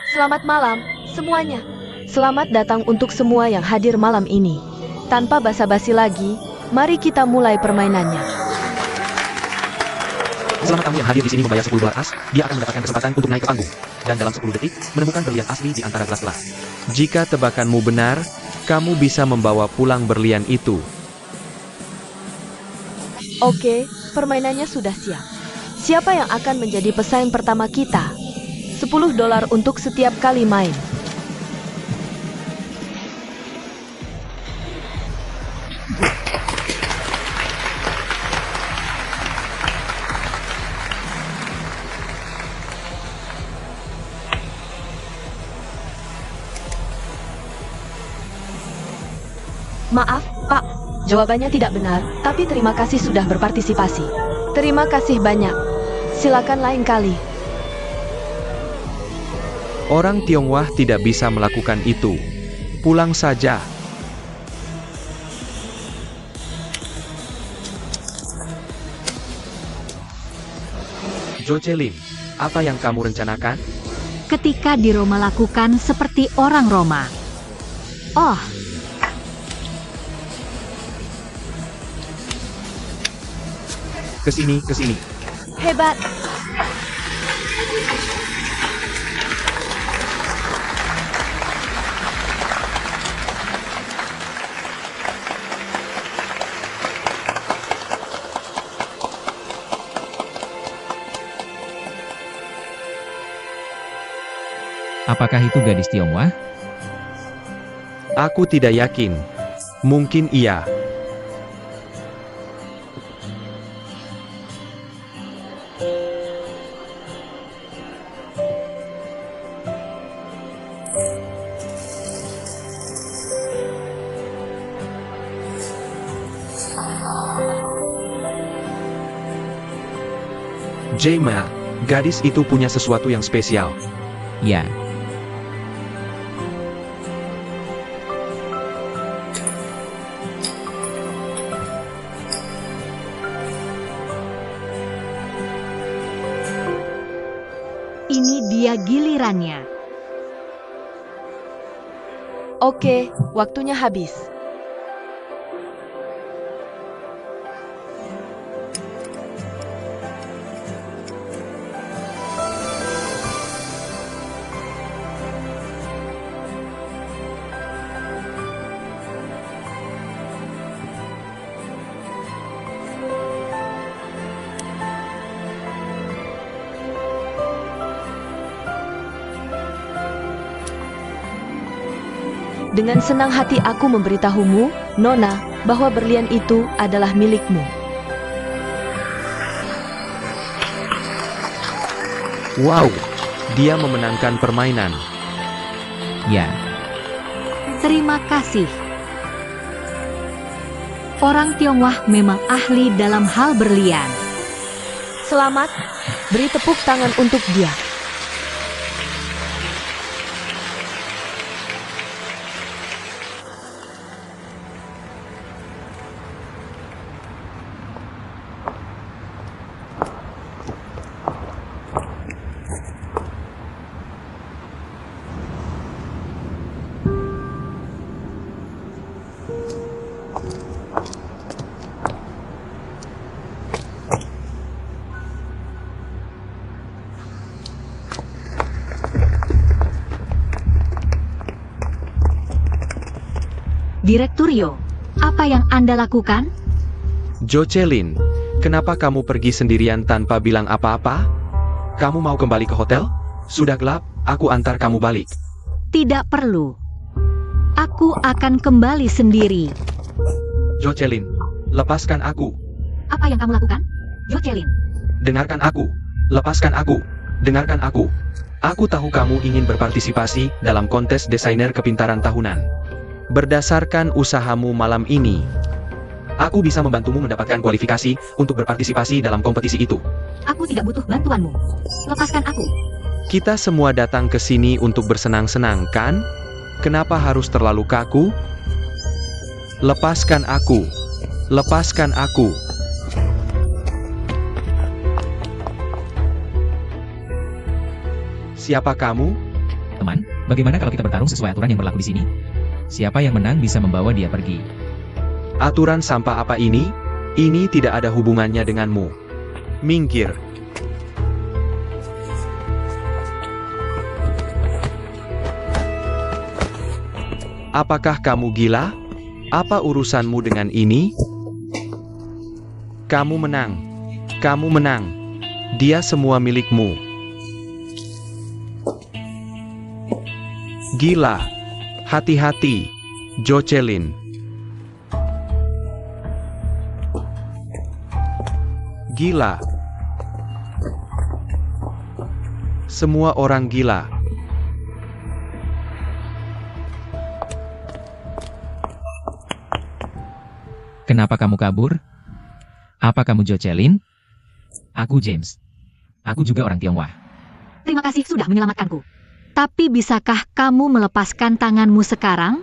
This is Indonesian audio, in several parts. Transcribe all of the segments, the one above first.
Selamat malam, semuanya. Selamat datang untuk semua yang hadir malam ini. Tanpa basa-basi lagi, mari kita mulai permainannya. Selama kamu yang hadir di sini membayar 10 dolar as, dia akan mendapatkan kesempatan untuk naik ke panggung. Dan dalam 10 detik, menemukan berlian asli di antara gelas-gelas. Jika tebakanmu benar, kamu bisa membawa pulang berlian itu. Oke, permainannya sudah siap. Siapa yang akan menjadi pesaing pertama kita? 10 dolar untuk setiap kali main. Maaf, Pak. Jawabannya tidak benar, tapi terima kasih sudah berpartisipasi. Terima kasih banyak. Silakan lain kali. Orang Tionghoa tidak bisa melakukan itu. Pulang saja. Jocelyn, apa yang kamu rencanakan? Ketika di Roma lakukan seperti orang Roma. Oh, Kesini, kesini. Hebat. Apakah itu gadis Tionghoa? Aku tidak yakin. Mungkin iya. Jaima, gadis itu punya sesuatu yang spesial. Ya, ini dia gilirannya. Oke, waktunya habis. Dengan senang hati aku memberitahumu, Nona, bahwa berlian itu adalah milikmu. Wow, dia memenangkan permainan. ya. Terima kasih. Orang Tionghoa memang ahli dalam hal berlian. Selamat, beri tepuk tangan untuk dia. Direkturio, apa yang Anda lakukan? Jocelyn, kenapa kamu pergi sendirian tanpa bilang apa-apa? Kamu mau kembali ke hotel? Sudah gelap, aku antar kamu balik. Tidak perlu. Aku akan kembali sendiri. Jocelyn, lepaskan aku. Apa yang kamu lakukan? Jocelyn. Dengarkan aku. Lepaskan aku. Dengarkan aku. Aku tahu kamu ingin berpartisipasi dalam kontes desainer kepintaran tahunan. Berdasarkan usahamu malam ini, Aku bisa membantumu mendapatkan kualifikasi untuk berpartisipasi dalam kompetisi itu. Aku tidak butuh bantuanmu. Lepaskan aku. kita semua datang ke sini untuk bersenang-senang, kan? Kenapa harus terlalu kaku? Lepaskan aku. Lepaskan aku. Siapa kamu? Teman, bagaimana kalau kita bertarung sesuai aturan yang berlaku di sini? Siapa yang menang bisa membawa dia pergi. Aturan sampah apa ini? Ini tidak ada hubungannya denganmu. Minggir. Apakah kamu gila? Apa urusanmu dengan ini? Kamu menang. Kamu menang. Dia semua milikmu. Gila. Hati-hati, Jocelyn. Gila. Semua orang gila. Kenapa kamu kabur? Apa kamu Jocelyn? Aku James. Aku juga orang Tionghoa. Terima kasih sudah menyelamatkanku. Tapi bisakah kamu melepaskan tanganmu sekarang?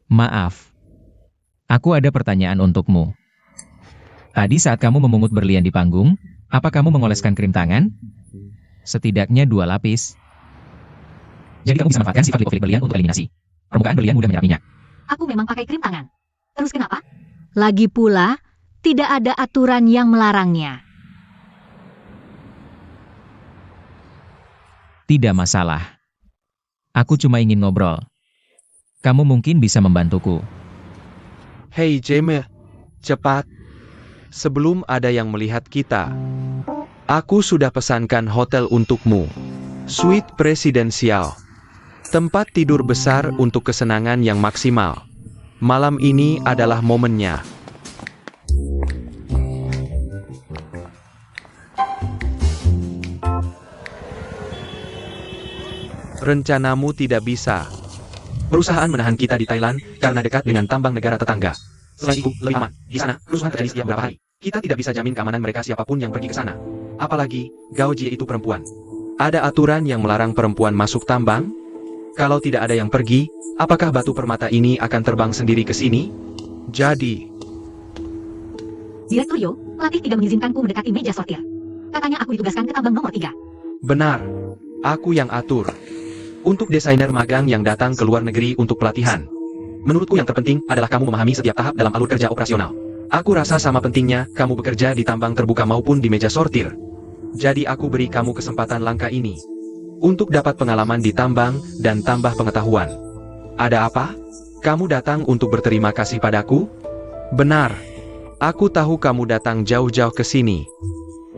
Maaf. Aku ada pertanyaan untukmu. Tadi saat kamu memungut berlian di panggung, apa kamu mengoleskan krim tangan? Setidaknya 2 lapis. Jadi kamu bisa manfaatkan sifat lipofil berlian untuk eliminasi. Permukaan berlian mudah menyerap minyak. Aku memang pakai krim tangan. Terus kenapa? Lagi pula, tidak ada aturan yang melarangnya. Tidak masalah. Aku cuma ingin ngobrol. Kamu mungkin bisa membantuku. Hei James, cepat. Sebelum ada yang melihat kita. Aku sudah pesankan hotel untukmu. Suite presidensial. Tempat tidur besar untuk kesenangan yang maksimal. Malam ini adalah momennya. Rencanamu tidak bisa. Perusahaan menahan kita di Thailand karena dekat dengan tambang negara tetangga. Selain itu, lebih aman. Di sana, kerusuhan terjadi setiap beberapa hari. Kita tidak bisa jamin keamanan mereka siapapun yang pergi ke sana. Apalagi, Gao Jie itu perempuan. Ada aturan yang melarang perempuan masuk tambang? Kalau tidak ada yang pergi, apakah batu permata ini akan terbang sendiri ke sini? Jadi, Direktur Yo, pelatih tidak mengizinkanku mendekati meja sortir. Katanya aku ditugaskan ke tambang nomor 3. benar. Aku yang atur. Untuk desainer magang yang datang ke luar negeri untuk pelatihan. Menurutku yang terpenting adalah kamu memahami setiap tahap dalam alur kerja operasional. Aku rasa sama pentingnya kamu bekerja di tambang terbuka maupun di meja sortir. Jadi aku beri kamu kesempatan langka ini. Untuk dapat pengalaman di tambang dan tambah pengetahuan. Ada apa? Kamu datang untuk berterima kasih padaku? Benar. Aku tahu kamu datang jauh-jauh ke sini.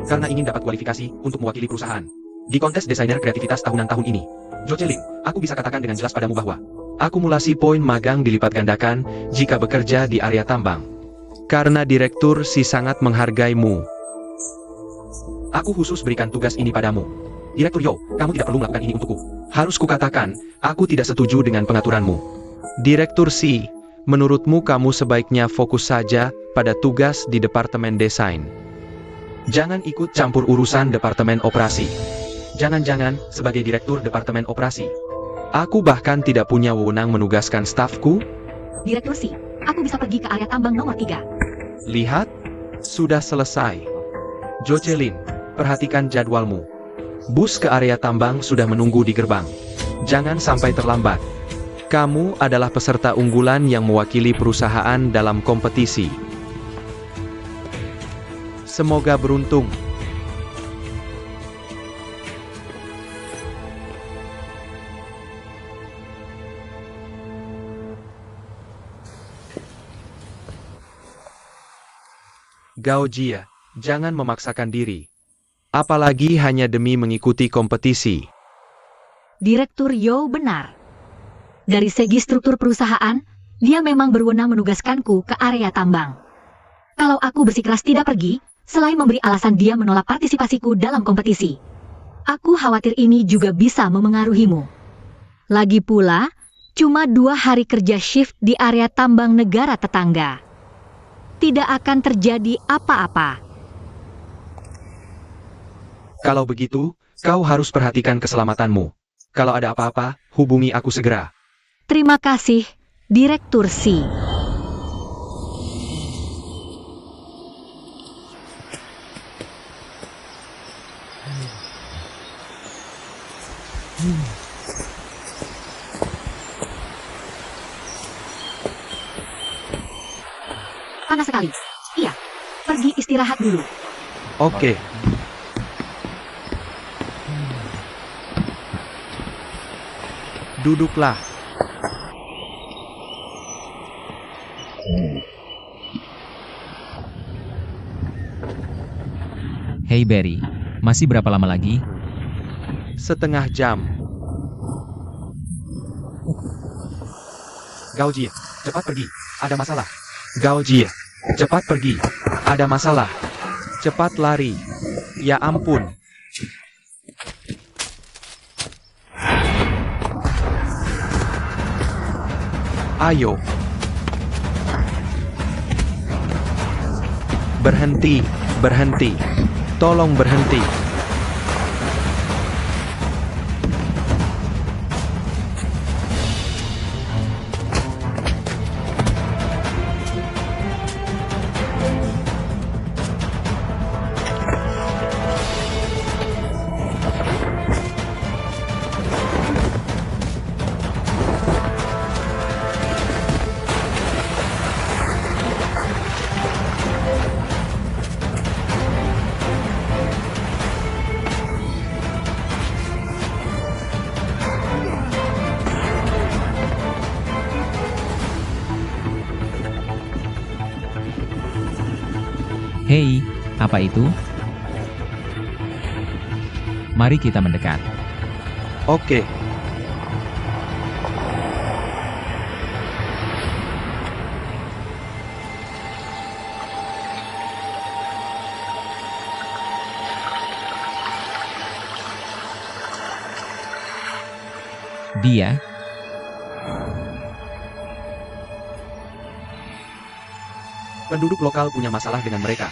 Karena ingin dapat kualifikasi untuk mewakili perusahaan. Di kontes desainer kreativitas tahunan tahun ini. Jocelyn, aku bisa katakan dengan jelas padamu bahwa Akumulasi poin magang dilipat gandakan jika bekerja di area tambang. Karena Direktur Si sangat menghargaimu. aku khusus berikan tugas ini padamu. Direktur Yo, kamu tidak perlu melakukan ini untukku. Harus kukatakan, aku tidak setuju dengan pengaturanmu. Direktur Si, menurutmu kamu sebaiknya fokus saja pada tugas di Departemen Desain. Jangan ikut campur urusan Departemen Operasi. Jangan-jangan, sebagai Direktur Departemen Operasi, Aku bahkan tidak punya wewenang menugaskan stafku. Direktur Si, aku bisa pergi ke area tambang nomor 3. Lihat, sudah selesai. Jocelyn, perhatikan jadwalmu. Bus ke area tambang sudah menunggu di gerbang. Jangan sampai terlambat. Kamu adalah peserta unggulan yang mewakili perusahaan dalam kompetisi. Semoga beruntung. Gao Jie, jangan memaksakan diri. Apalagi hanya demi mengikuti kompetisi. Direktur Yo benar. Dari segi struktur perusahaan, dia memang berwenang menugaskanku ke area tambang. Kalau aku bersikeras tidak pergi, selain memberi alasan dia menolak partisipasiku dalam kompetisi, aku khawatir ini juga bisa memengaruhimu. Lagi pula, cuma 2 hari kerja shift di area tambang negara tetangga. Tidak akan terjadi apa-apa. Kalau begitu, kau harus perhatikan keselamatanmu. Kalau ada apa-apa, hubungi aku segera. Terima kasih, Direktur Si. Panas sekali. Iya, pergi istirahat dulu. Oke. Duduklah. Hei Barry, masih berapa lama lagi? Setengah jam. Gaujie, cepat pergi. Ada masalah. Gaujie, cepat pergi. Ada masalah. Cepat lari. Ya ampun. Ayo. Berhenti, berhenti. Tolong berhenti. Hei, apa itu? Mari kita mendekat. Oke. Dia, Penduduk lokal punya masalah dengan mereka.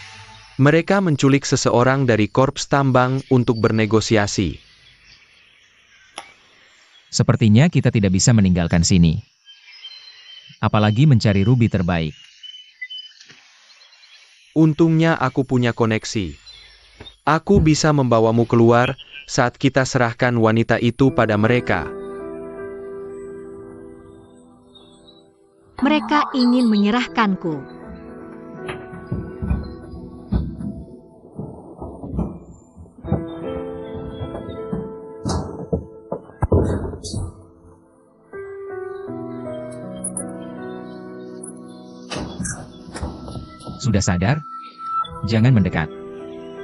Mereka menculik seseorang dari korps tambang untuk bernegosiasi. sepertinya kita tidak bisa meninggalkan sini. Apalagi mencari ruby terbaik. Untungnya aku punya koneksi. Aku bisa membawamu keluar saat kita serahkan wanita itu pada mereka. Mereka ingin menyerahkanku. Sudah sadar? Jangan mendekat.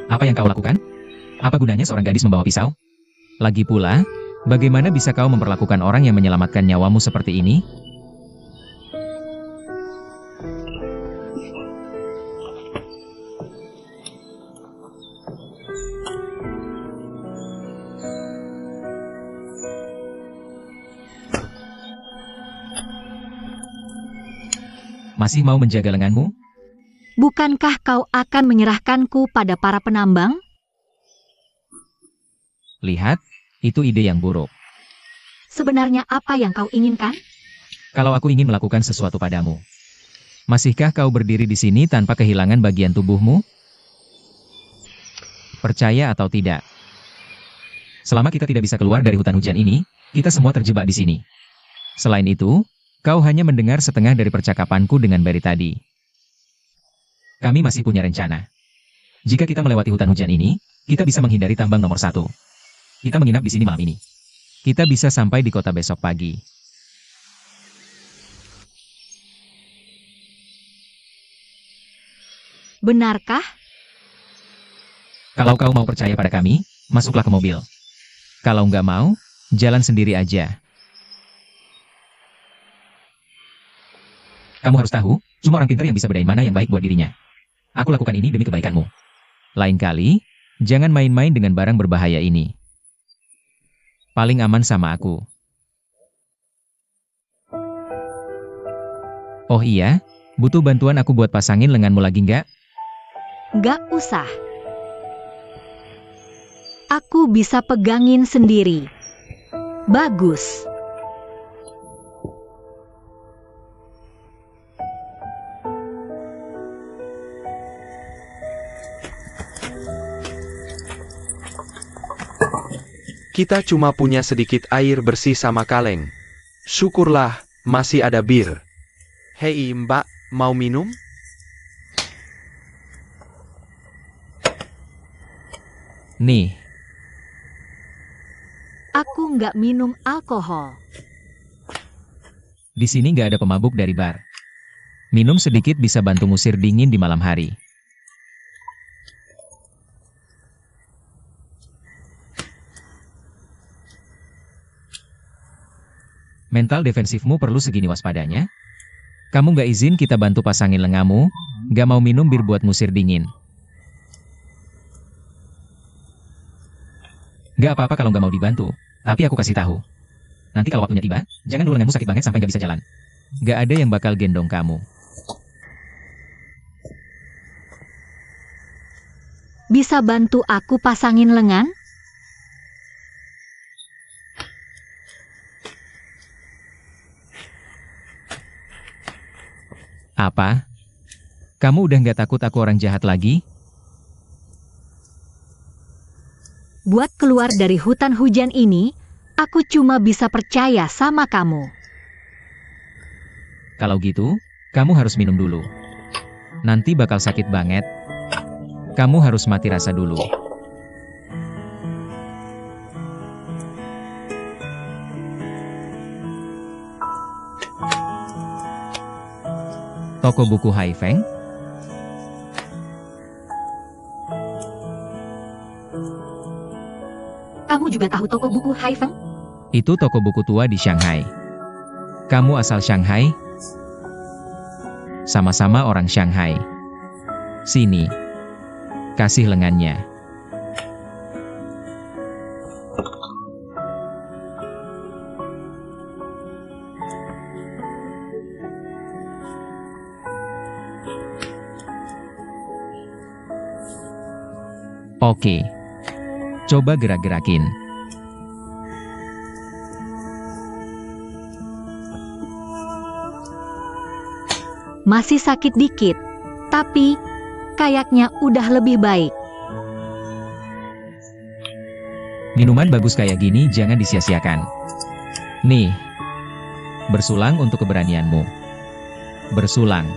Apa yang kau lakukan? Apa gunanya seorang gadis membawa pisau? Lagi pula, bagaimana bisa kau memperlakukan orang yang menyelamatkan nyawamu seperti ini? Masih mau menjaga lenganmu? Bukankah kau akan menyerahkanku pada para penambang? Lihat, itu ide yang buruk. Sebenarnya apa yang kau inginkan? Kalau aku ingin melakukan sesuatu padamu, masihkah kau berdiri di sini tanpa kehilangan bagian tubuhmu? Percaya atau tidak? Selama kita tidak bisa keluar dari hutan hujan ini, kita semua terjebak di sini. Selain itu, kau hanya mendengar setengah dari percakapanku dengan Barry tadi. Kami masih punya rencana. Jika kita melewati hutan hujan ini, kita bisa menghindari tambang nomor 1. Kita menginap di sini malam ini. Kita bisa sampai di kota besok pagi. Benarkah? Kalau kau mau percaya pada kami, masuklah ke mobil. Kalau nggak mau, jalan sendiri aja. Kamu harus tahu, cuma orang pintar yang bisa bedain mana yang baik buat dirinya. Aku lakukan ini demi kebaikanmu. Lain kali, jangan main-main dengan barang berbahaya ini. Paling aman sama aku. Oh iya, butuh bantuan aku buat pasangin lenganmu lagi nggak? Gak usah. Aku bisa pegangin sendiri. Bagus. Kita cuma punya sedikit air bersih sama kaleng. Syukurlah, masih ada bir. Hei mbak, mau minum? Nih, Aku nggak minum alkohol. di sini nggak ada pemabuk dari bar. Minum sedikit bisa bantu ngusir dingin di malam hari. Mental defensifmu perlu segini waspadanya? Kamu nggak izin kita bantu pasangin lengamu, nggak mau minum bir buat ngusir dingin. Nggak apa-apa kalau nggak mau dibantu, tapi aku kasih tahu. Nanti kalau waktunya tiba, jangan dulu lenganmu sakit banget sampai nggak bisa jalan. Nggak ada yang bakal gendong kamu. Bisa bantu aku pasangin lengan? Apa? Kamu udah nggak takut aku orang jahat lagi? Buat keluar dari hutan hujan ini, aku cuma bisa percaya sama kamu. Kalau gitu, kamu harus minum dulu. Nanti bakal sakit banget. Kamu harus mati rasa dulu. Toko buku Haifeng? Kamu juga tahu toko buku Haifeng? Itu toko buku tua di Shanghai. Kamu asal Shanghai? Sama-sama orang Shanghai. Sini. Kasih lengannya. Oke. Coba gerak-gerakin. Masih sakit dikit, tapi kayaknya udah lebih baik. Minuman bagus kayak gini jangan disia-siakan. Nih. Bersulang untuk keberanianmu. Bersulang.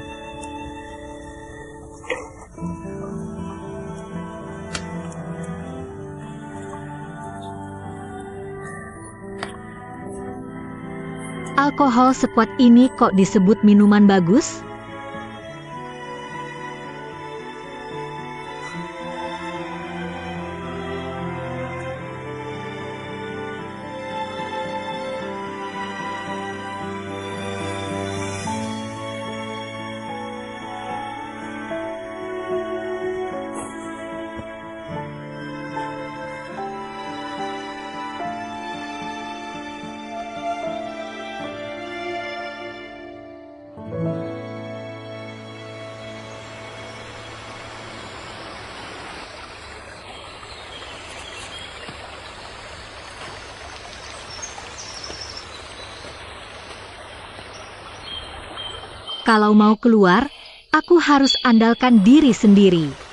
Alkohol sekuat ini kok disebut minuman bagus? Kalau mau keluar, aku harus andalkan diri sendiri.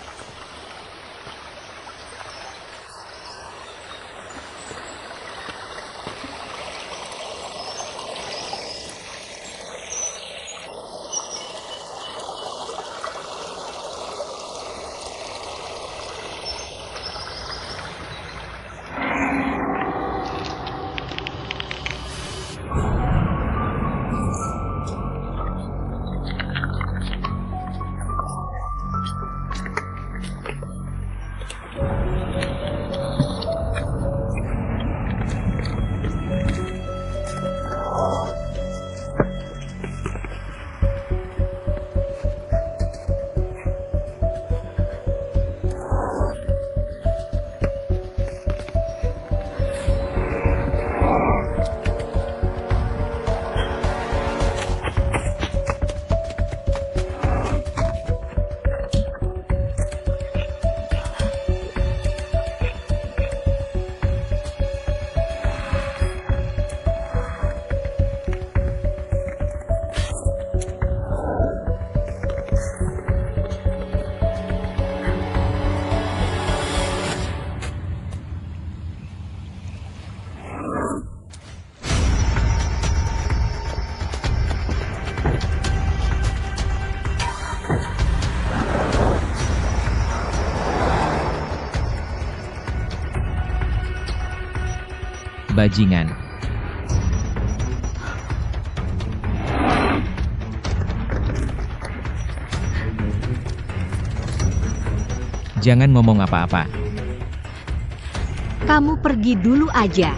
bajingan. Jangan ngomong apa-apa. Kamu pergi dulu aja.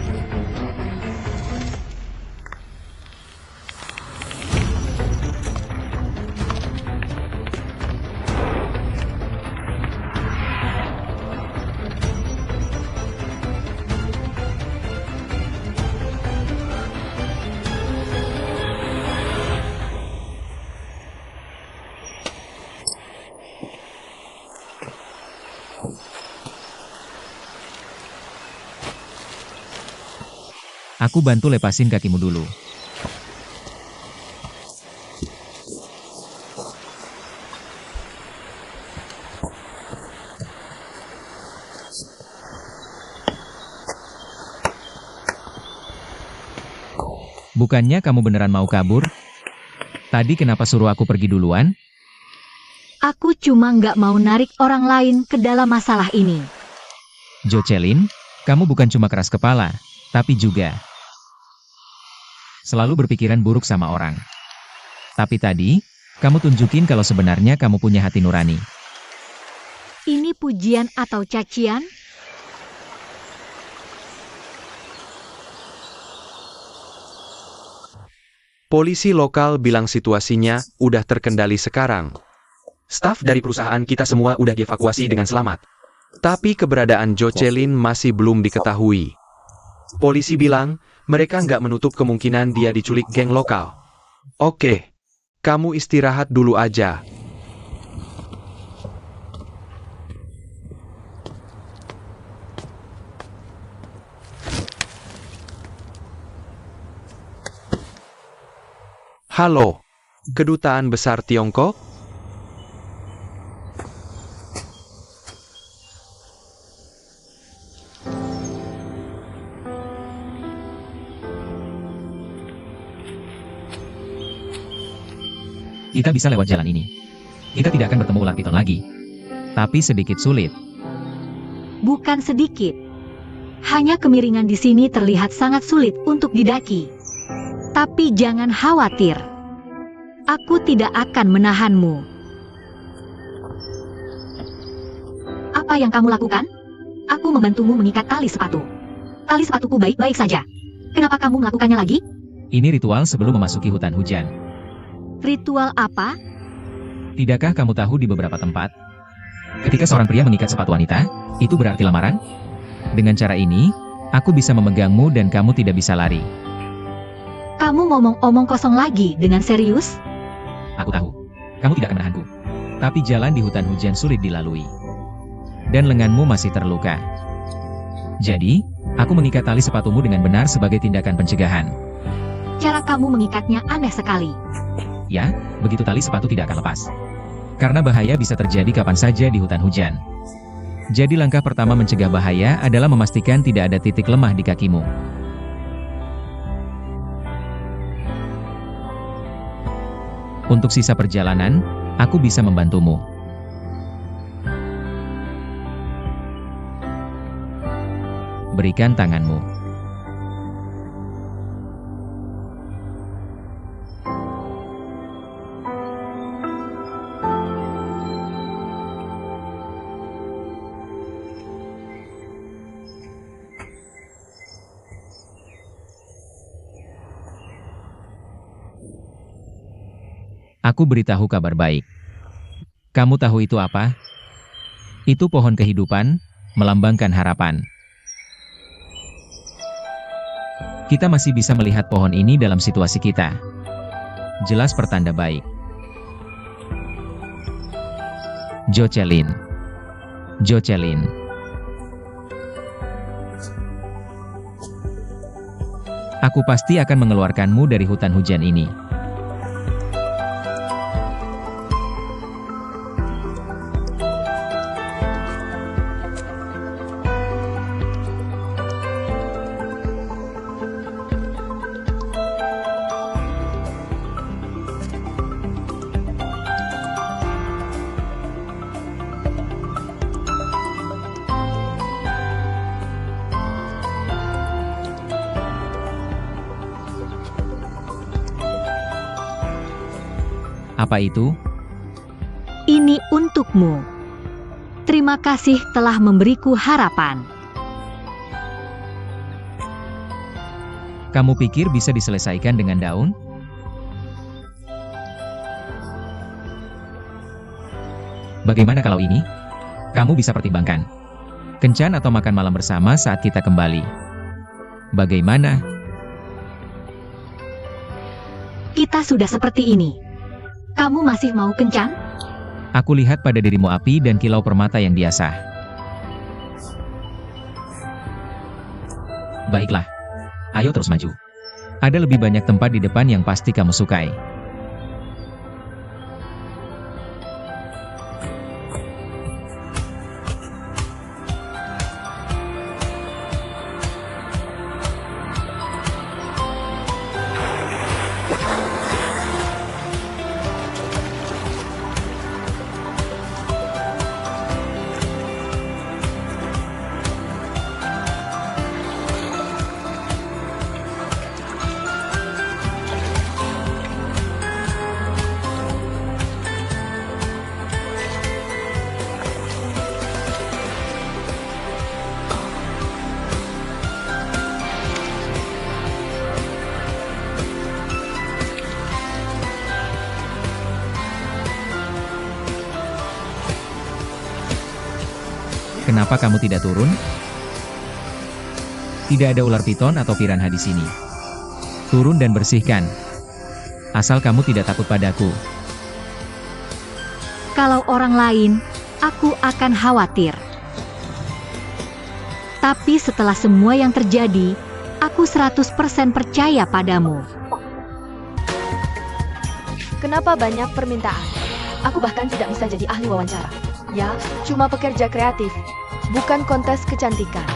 Aku bantu lepasin kakimu dulu. Bukannya kamu beneran mau kabur? Tadi kenapa suruh aku pergi duluan? Aku cuma nggak mau narik orang lain ke dalam masalah ini. Jocelyn, kamu bukan cuma keras kepala, tapi juga selalu berpikiran buruk sama orang. Tapi tadi, kamu tunjukin kalau sebenarnya kamu punya hati nurani. Ini pujian atau cacian? Polisi lokal bilang situasinya udah terkendali sekarang. Staf dari perusahaan kita semua udah dievakuasi dengan selamat. Tapi keberadaan Jocelyn masih belum diketahui. Polisi bilang, mereka nggak menutup kemungkinan dia diculik geng lokal. Oke, kamu istirahat dulu aja. Halo, Kedutaan Besar Tiongkok? Kita bisa lewat jalan ini. Kita tidak akan bertemu ular piton lagi. Tapi sedikit sulit. Bukan sedikit. Hanya kemiringan di sini terlihat sangat sulit untuk didaki. Tapi jangan khawatir. Aku tidak akan menahanmu. Apa yang kamu lakukan? Aku membantumu mengikat tali sepatu. Tali sepatuku baik-baik saja. Kenapa kamu melakukannya lagi? Ini ritual sebelum memasuki hutan hujan. Ritual apa? Tidakkah kamu tahu di beberapa tempat? Ketika seorang pria mengikat sepatu wanita, itu berarti lamaran? Dengan cara ini, aku bisa memegangmu dan kamu tidak bisa lari. Kamu ngomong-omong kosong lagi dengan serius? Aku tahu, kamu tidak akan menahanku. Tapi jalan di hutan hujan sulit dilalui. Dan lenganmu masih terluka. Jadi, aku mengikat tali sepatumu dengan benar sebagai tindakan pencegahan. Cara kamu mengikatnya aneh sekali. Ya, begitu tali sepatu tidak akan lepas. Karena bahaya bisa terjadi kapan saja di hutan hujan. Jadi langkah pertama mencegah bahaya adalah memastikan tidak ada titik lemah di kakimu. Untuk sisa perjalanan, aku bisa membantumu. Berikan tanganmu. Aku beritahu kabar baik. Kamu tahu itu apa? Itu pohon kehidupan, melambangkan harapan. Kita masih bisa melihat pohon ini dalam situasi kita. Jelas pertanda baik. Jocelyn. Jocelyn. Aku pasti akan mengeluarkanmu dari hutan hujan ini. Apa itu? Ini untukmu. Terima kasih telah memberiku harapan. Kamu pikir bisa diselesaikan dengan daun? Bagaimana kalau ini? Kamu bisa pertimbangkan. Kencan atau makan malam bersama saat kita kembali. Bagaimana? Kita sudah seperti ini. Kamu masih mau kencan? Aku lihat pada dirimu api dan kilau permata yang biasa. Baiklah. Ayo terus maju. Ada lebih banyak tempat di depan yang pasti kamu sukai. Kenapa kamu tidak turun? Tidak ada ular piton atau piranha di sini. Turun dan bersihkan. Asal kamu tidak takut padaku. Kalau orang lain, aku akan khawatir. Tapi setelah semua yang terjadi, aku 100% percaya padamu. Kenapa banyak permintaan? Aku bahkan tidak bisa jadi ahli wawancara. Ya, cuma pekerja kreatif, bukan kontes kecantikan.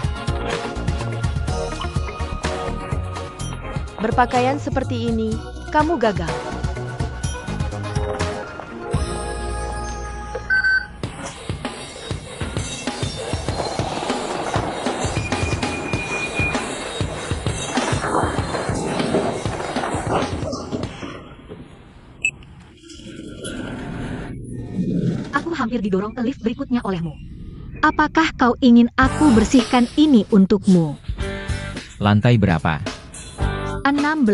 Berpakaian seperti ini, kamu gagal. Aku hampir didorong ke lift berikutnya olehmu. Apakah kau ingin aku bersihkan ini untukmu? Lantai berapa? 16.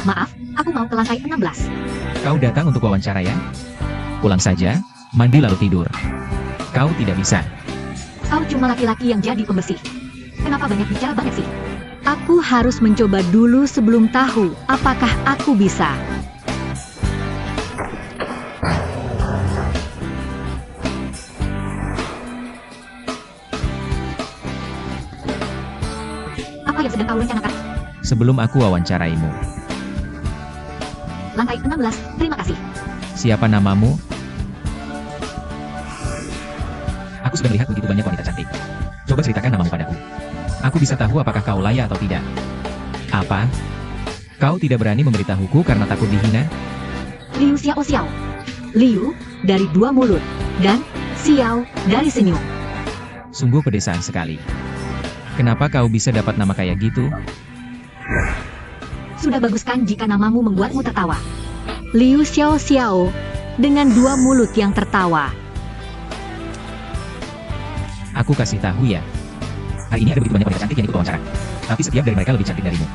Maaf, aku mau ke lantai 16. Kau datang untuk wawancara ya? Pulang saja, mandi lalu tidur. Kau tidak bisa. Kau cuma laki-laki yang jadi pembersih. Kenapa banyak bicara banget sih? Aku harus mencoba dulu sebelum tahu apakah aku bisa. Apa yang sedang kau rencanakan? Sebelum aku wawancaraimu. Lantai 16, terima kasih. Siapa namamu? Aku sudah melihat begitu banyak wanita cantik. Coba ceritakan namamu padaku. Aku bisa tahu apakah kau layak atau tidak. Apa? Kau tidak berani memberitahuku karena takut dihina? Liu Xiao Xiao. Liu, dari 2 mulut. Dan Xiao, dari senyum. Sungguh pedesaan sekali. Kenapa kau bisa dapat nama kayak gitu? Sudah bagus kan jika namamu membuatmu tertawa. Liu Xiao Xiao, dengan 2 mulut yang tertawa. Aku kasih tahu ya. Hari ini ada begitu banyak wanita cantik yang ikut wawancara. Tapi setiap dari mereka lebih cantik darimu.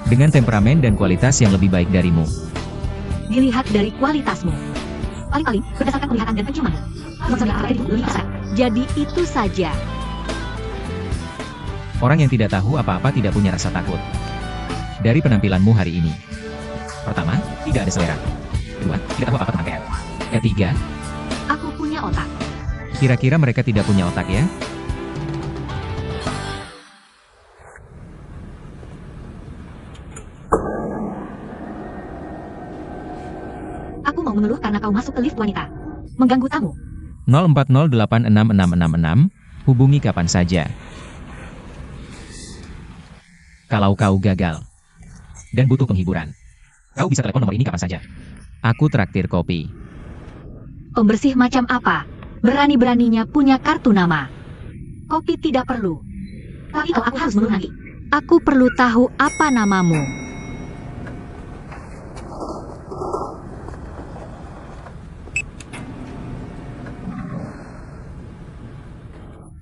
Dengan temperamen dan kualitas yang lebih baik darimu. Dilihat dari kualitasmu. Paling-paling, berdasarkan penglihatan dan penciumanmu. Maksudnya apa dirimu lebih besar. Jadi itu saja. Orang yang tidak tahu apa-apa tidak punya rasa takut. Dari penampilanmu hari ini. Pertama, tidak ada selera. Kedua, tidak tahu apa tentang PR. Ketiga, Aku punya otak. kira-kira mereka tidak punya otak ya? Aku mau mengeluh karena kau masuk ke lift wanita. Mengganggu tamu. 0408666666, hubungi kapan saja. Kalau kau gagal dan butuh penghiburan, kau bisa telepon nomor ini kapan saja. Aku traktir kopi. Pembersih macam apa? Berani-beraninya punya kartu nama. Kopi tidak perlu. Tapi kalau aku harus mengeluh nanti. Aku perlu tahu apa namamu.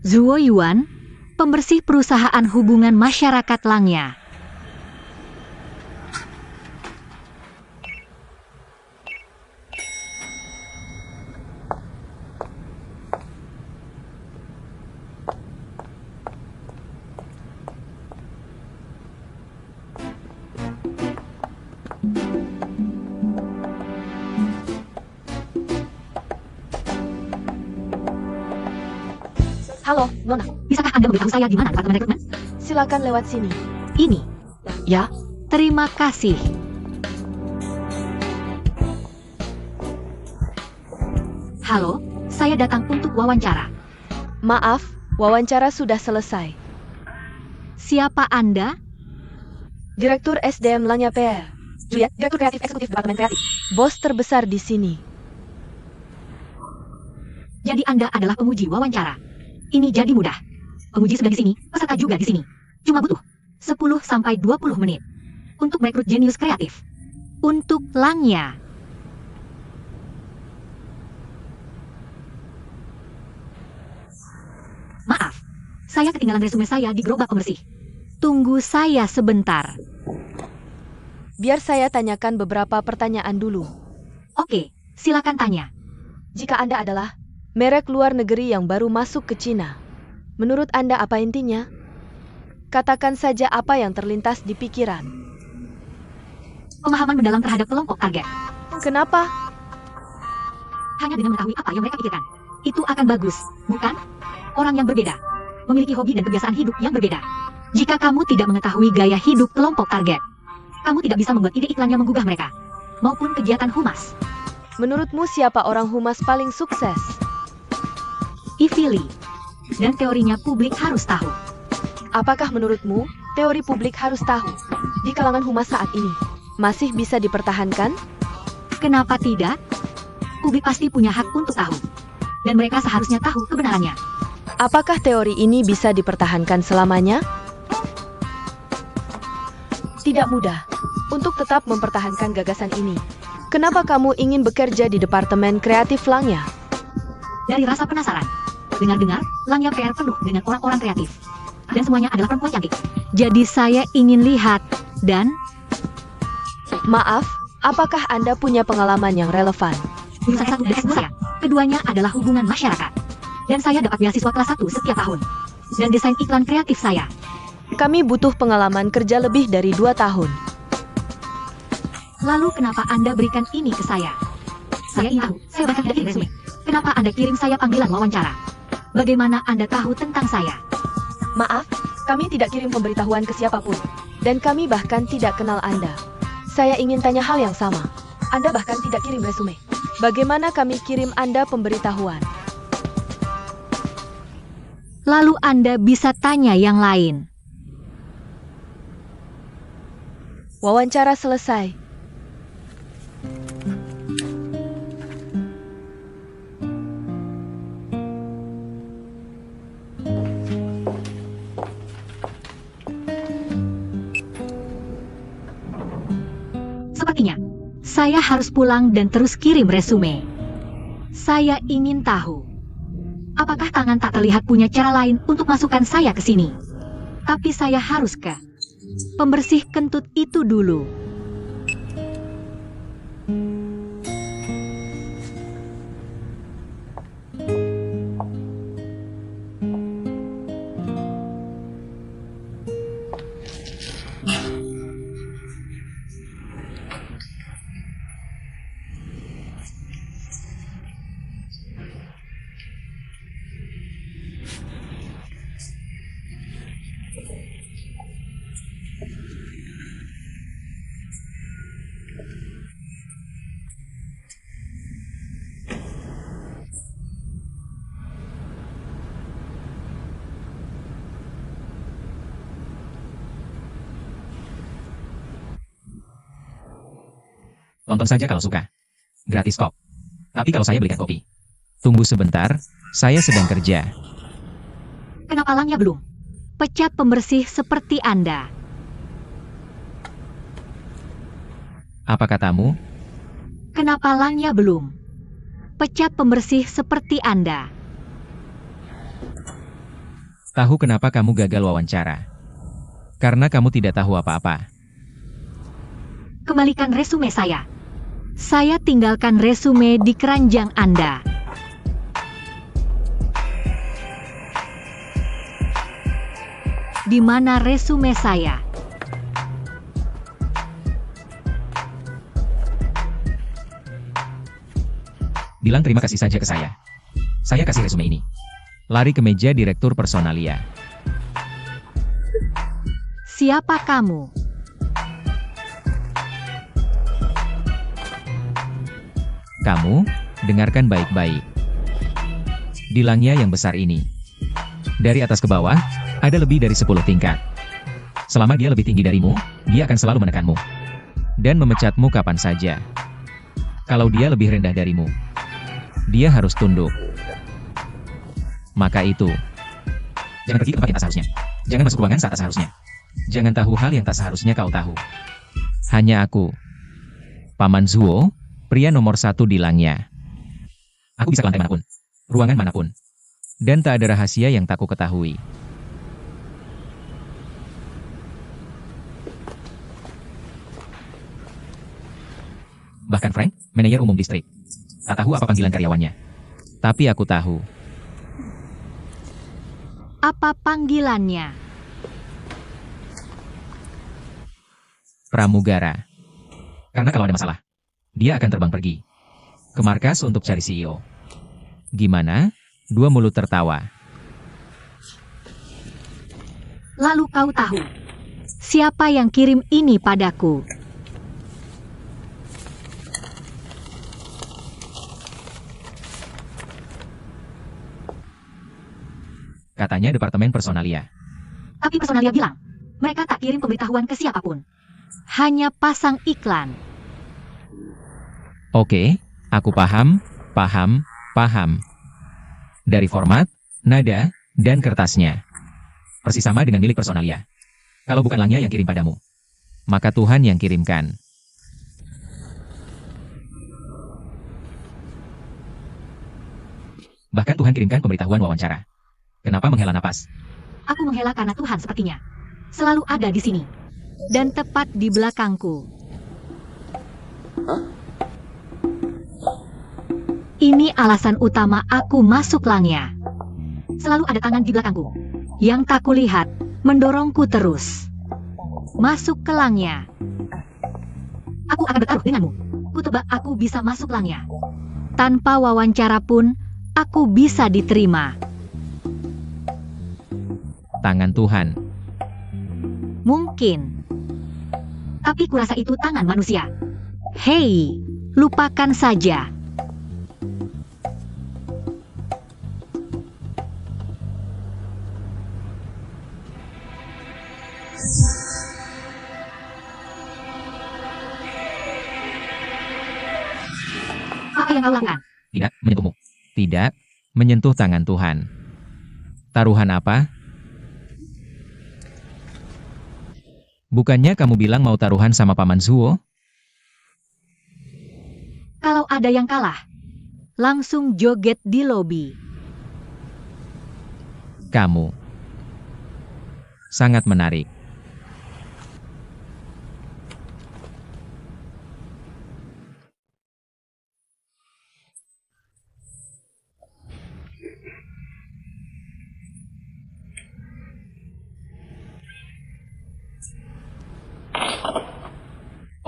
Zuo Yuan, pembersih perusahaan hubungan masyarakat Langya. Halo, Nona. Bisakah Anda memberitahu saya di mana departemen rekrutmen? Silakan lewat sini. Ini. Ya, Terima kasih. Halo, saya datang untuk wawancara. maaf, wawancara sudah selesai. Siapa Anda? Direktur SDM Langya PR. Juliet, Direktur Kreatif Eksekutif Departemen Kreatif. Bos terbesar di sini. Jadi Anda adalah penguji wawancara. Ini jadi mudah. Penguji sudah di sini, peserta juga di sini. Cuma butuh 10 sampai 20 menit untuk merekrut jenius kreatif. Untuk Langya. Maaf, saya ketinggalan resume saya di gerobak pembersih. Tunggu saya sebentar. Biar saya tanyakan beberapa pertanyaan dulu. Oke, silakan tanya. Jika Anda adalah merek luar negeri yang baru masuk ke Cina, menurut Anda apa intinya? Katakan saja apa yang terlintas di pikiran. Pemahaman mendalam terhadap kelompok target. Kenapa? Hanya dengan mengetahui apa yang mereka pikirkan. Itu akan bagus, bukan? Orang yang berbeda memiliki hobi dan kebiasaan hidup yang berbeda. Jika kamu tidak mengetahui gaya hidup kelompok target, kamu tidak bisa membuat ide iklan yang menggugah mereka, maupun kegiatan humas. Menurutmu siapa orang humas paling sukses? Ivy Lee. Dan teorinya publik harus tahu. Apakah menurutmu teori publik harus tahu di kalangan humas saat ini masih bisa dipertahankan? Kenapa tidak? Publik pasti punya hak untuk tahu. Dan mereka seharusnya tahu kebenarannya. Apakah teori ini bisa dipertahankan selamanya? Tidak mudah untuk tetap mempertahankan gagasan ini. Kenapa kamu ingin bekerja di Departemen Kreatif Langya? Dari rasa penasaran. Dengar-dengar, Langya PR penuh dengan orang-orang kreatif. Dan semuanya adalah perempuan cantik. Jadi saya ingin lihat, dan... Maaf, apakah Anda punya pengalaman yang relevan? Jurusan satu dari saya. Keduanya adalah hubungan masyarakat. Dan saya dapat beasiswa kelas 1 setiap tahun. Dan desain iklan kreatif saya. Kami butuh pengalaman kerja lebih dari 2 tahun. Lalu kenapa Anda berikan ini ke saya? Saya ingin tahu, saya bahkan tidak kirim resume. Kenapa Anda kirim saya panggilan wawancara? Bagaimana Anda tahu tentang saya? Maaf, kami tidak kirim pemberitahuan ke siapapun. Dan kami bahkan tidak kenal Anda. Saya ingin tanya hal yang sama. Anda bahkan tidak kirim resume. Bagaimana kami kirim Anda pemberitahuan? Lalu Anda bisa tanya yang lain. Wawancara selesai. Sepertinya, saya harus pulang dan terus kirim resume. Saya ingin tahu, apakah tangan tak terlihat punya cara lain untuk masukkan saya ke sini? Tapi saya harus ke pembersih kentut itu dulu. Tonton saja kalau suka. Gratis kok. Tapi kalau saya belikan kopi. Tunggu sebentar, saya sedang kerja. Kenapa Langya belum? Pecat pembersih seperti Anda. Apa katamu? Kenapa Langya belum? Pecat pembersih seperti Anda. Tahu kenapa kamu gagal wawancara? Karena kamu tidak tahu apa-apa. Kembalikan resume saya. Saya tinggalkan resume di keranjang Anda. Di mana resume saya? Bilang terima kasih saja ke saya. Saya kasih resume ini. Lari ke meja direktur personalia. Siapa kamu? Kamu, dengarkan baik-baik. Di langnya yang besar ini. Dari atas ke bawah, ada lebih dari 10 tingkat. Selama dia lebih tinggi darimu, dia akan selalu menekanmu. Dan memecatmu kapan saja. Kalau dia lebih rendah darimu, dia harus tunduk. Maka itu, jangan pergi ke tempat yang tak seharusnya. Jangan masuk ruangan saat tak seharusnya. Jangan tahu hal yang tak seharusnya kau tahu. Hanya aku, Paman Zuo, pria nomor 1 di langnya. Aku bisa ke lantai manapun, ruangan manapun. Dan tak ada rahasia yang tak ku ketahui. Bahkan Frank, manajer umum distrik, tak tahu apa panggilan karyawannya. Tapi aku tahu. Apa panggilannya? Pramugara. Karena kalau ada masalah, dia akan terbang pergi ke markas untuk cari CEO. Gimana? Dua mulut tertawa. Lalu kau tahu siapa yang kirim ini padaku? Katanya departemen personalia. Tapi personalia bilang, mereka tak kirim pemberitahuan ke siapapun. Hanya pasang iklan. Oke, aku paham. Dari format, nada, dan kertasnya. Persis sama dengan milik personalia. Kalau bukan langnya yang kirim padamu, maka Tuhan yang kirimkan. Bahkan Tuhan kirimkan pemberitahuan wawancara. Kenapa menghela napas? Aku menghela karena Tuhan sepertinya selalu ada di sini. Dan tepat di belakangku. Ini alasan utama aku masuk langnya. Selalu ada tangan di belakangku. Yang tak kulihat, mendorongku terus. Masuk ke langnya. Aku akan bertaruh denganmu. Kutebak aku bisa masuk langnya. Tanpa wawancara pun, aku bisa diterima. Tangan Tuhan. Mungkin. Tapi kurasa itu tangan manusia. Hei, lupakan saja. Apa yang kau lakukan? Tidak, menyentuhmu. Tidak, menyentuh tangan Tuhan. Taruhan apa? Bukannya kamu bilang mau taruhan sama Paman Zuo? Kalau ada yang kalah, langsung joget di lobi. Kamu. Sangat menarik.